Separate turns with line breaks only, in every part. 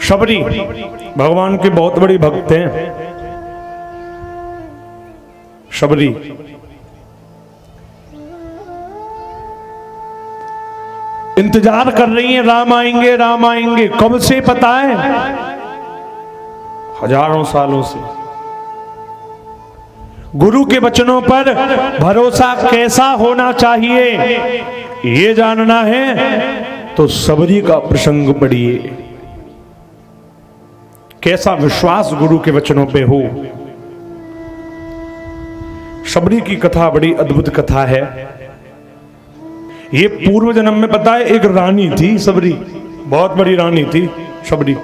शबरी भगवान के बहुत बड़ी भक्त हैं। शबरी इंतजार कर रही हैं, राम आएंगे राम आएंगे। कब से पता है? हजारों सालों से। गुरु के वचनों पर भरोसा कैसा होना चाहिए ये जानना है तो शबरी का प्रसंग पढ़िए। कैसा विश्वास गुरु के वचनों पे हो। शबरी की कथा बड़ी अद्भुत कथा है। ये पूर्व जन्म में पता है एक रानी थी शबरी, बहुत बड़ी रानी थी शबरी।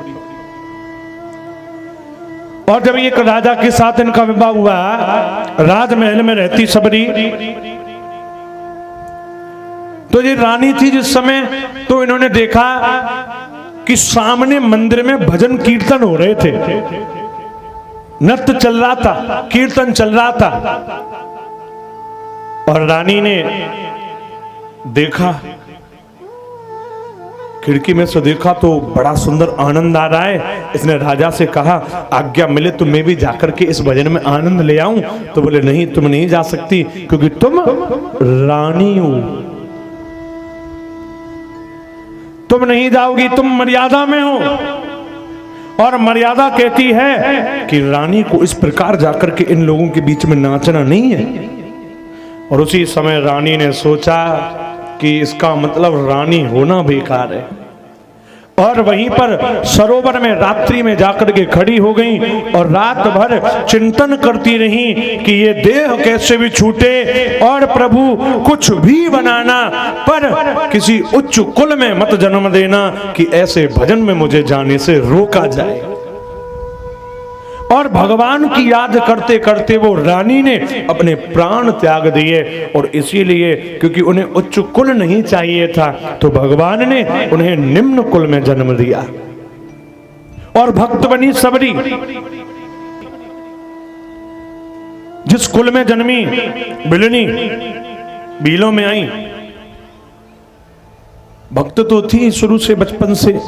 और जब एक राजा के साथ इनका विवाह हुआ, राजमहल में रहती शबरी, तो ये रानी थी जिस समय, तो इन्होंने देखा कि सामने मंदिर में भजन कीर्तन हो रहे थे, नृत्य चल रहा था, कीर्तन चल रहा था। और रानी ने देखा, खिड़की में से देखा तो बड़ा सुंदर आनंद आ रहा है। इसने राजा से कहा आज्ञा मिले तो मैं भी जाकर के इस भजन में आनंद ले आऊं। तो बोले नहीं, तुम नहीं जा सकती क्योंकि तुम रानी हो, तुम नहीं जाओगी, तुम मर्यादा में हो। और मर्यादा कहती है कि रानी को इस प्रकार जाकर के इन लोगों के बीच में नाचना नहीं है। और उसी समय रानी ने सोचा कि इसका मतलब रानी होना बेकार है। और वहीं पर सरोवर में रात्रि में जाकर के खड़ी हो गई और रात भर चिंतन करती रही कि ये देह कैसे भी छूटे और प्रभु कुछ भी बनाना, पर किसी उच्च कुल में मत जन्म देना कि ऐसे भजन में मुझे जाने से रोका जाए। और भगवान की याद करते करते वो रानी ने अपने प्राण त्याग दिए। और इसीलिए क्योंकि उन्हें उच्च कुल नहीं चाहिए था तो भगवान ने उन्हें निम्न कुल में जन्म दिया और भक्त बनी शबरी। जिस कुल में जन्मी बिलनी, बीलों में आई, भक्त तो थी शुरू से, बचपन से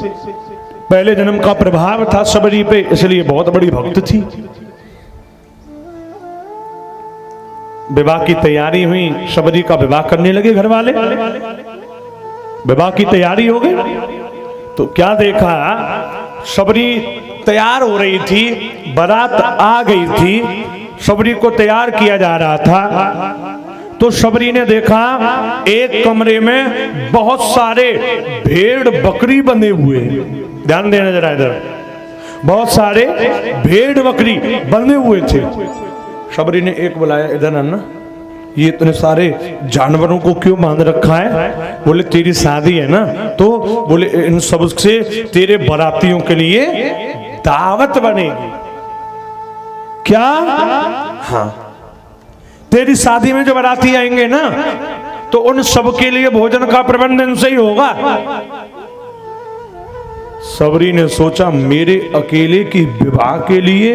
पहले जन्म का प्रभाव था शबरी पे, इसलिए बहुत बड़ी भक्त थी। विवाह की तैयारी हुई, शबरी का विवाह करने लगे घर वाले। विवाह की तैयारी हो गई तो क्या देखा, शबरी तैयार हो रही थी, बारात आ गई थी, शबरी को तैयार किया जा रहा था। तो शबरी ने देखा एक कमरे में बहुत सारे भेड़ बकरी बंधे हुए। ध्यान देना जरा इधर, बहुत सारे भेड़ बकरी बंधे हुए थे। शबरी ने एक बुलाया, इधर आना, ये इतने सारे जानवरों को क्यों बांध रखा है? बोले तेरी शादी है ना, तो बोले इन सब से तेरे बारातियों के लिए दावत बनेगी। क्या? हाँ, तेरी शादी में जो बाराती आएंगे ना तो उन सब के लिए भोजन का प्रबंध इनसे ही होगा। शबरी ने सोचा मेरे अकेले की विवाह के लिए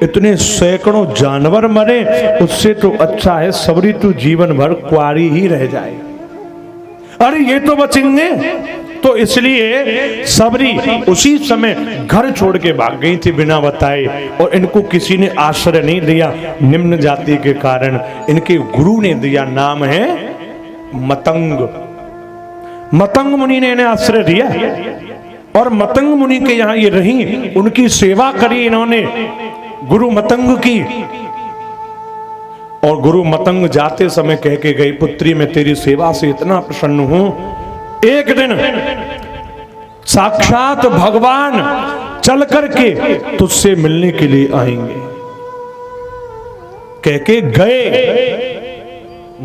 इतने सैकड़ों जानवर मरे, उससे तो अच्छा है शबरी तू जीवन भर कुंवारी ही रह जाए। अरे ये तो बचेंगे। तो इसलिए शबरी उसी समय घर छोड़ के भाग गई थी बिना बताए। और इनको किसी ने आश्रय नहीं दिया, निम्न जाति के कारण इनके गुरु ने दिया, नाम है मतंग। मतंग मुनि ने इन्हें आश्रय दिया और मतंग मुनि के यहाँ ये रही, उनकी सेवा करी इन्होंने, गुरु मतंग की। और गुरु मतंग जाते समय कह के गई, पुत्री मैं तेरी सेवा से इतना प्रसन्न हूं, एक दिन साक्षात भगवान चल करके तुझसे मिलने के लिए आएंगे। कह के गए।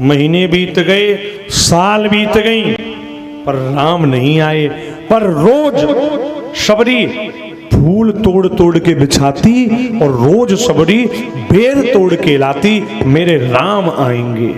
महीने बीत गए, साल बीत गई, पर राम नहीं आए। पर रोज शबरी फूल तोड़ तोड़ के बिछाती और रोज शबरी बेर तोड़ के लाती, मेरे राम आएंगे।